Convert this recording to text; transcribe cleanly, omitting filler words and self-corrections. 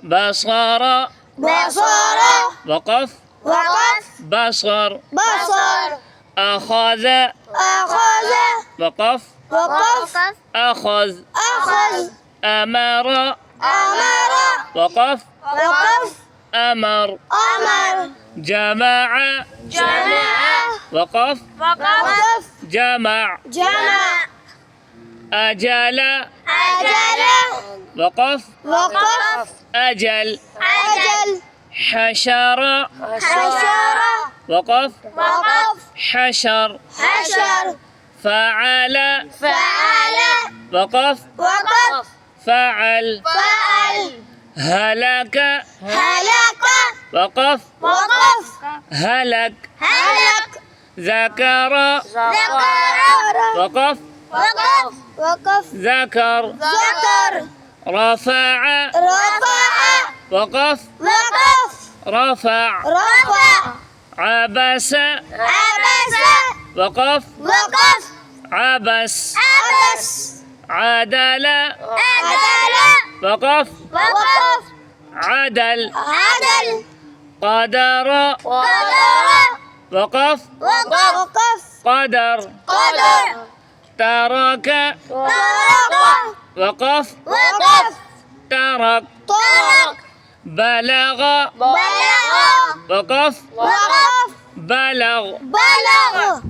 بصر بصر وقف وقف بصر بصر أخذ أخذ وقف وقف أخذ أخذ أمر أمر وقف وقف أمر أمر جمع جمع وقف وقف جمع جمع أجل أجل وقف وقف أجل أجل حشر حشر وقف وقف حشر حشر فعل فعل وقف وقف فعل فعل هلك هلك وقف وقف هلك هلك ذكر ذكر وقف وقف وقف ذكر ذكر رفع رفع وقف وقف رفع رفع عبس عبس وقف وقف عبس عبس عدل عدل وقف وقف عدل عدل قدر قدر وقف وقف قدر قدر ترك ترك وقف وقف ترك ترك بلغ بلغ وقف وقف بلغ بلغ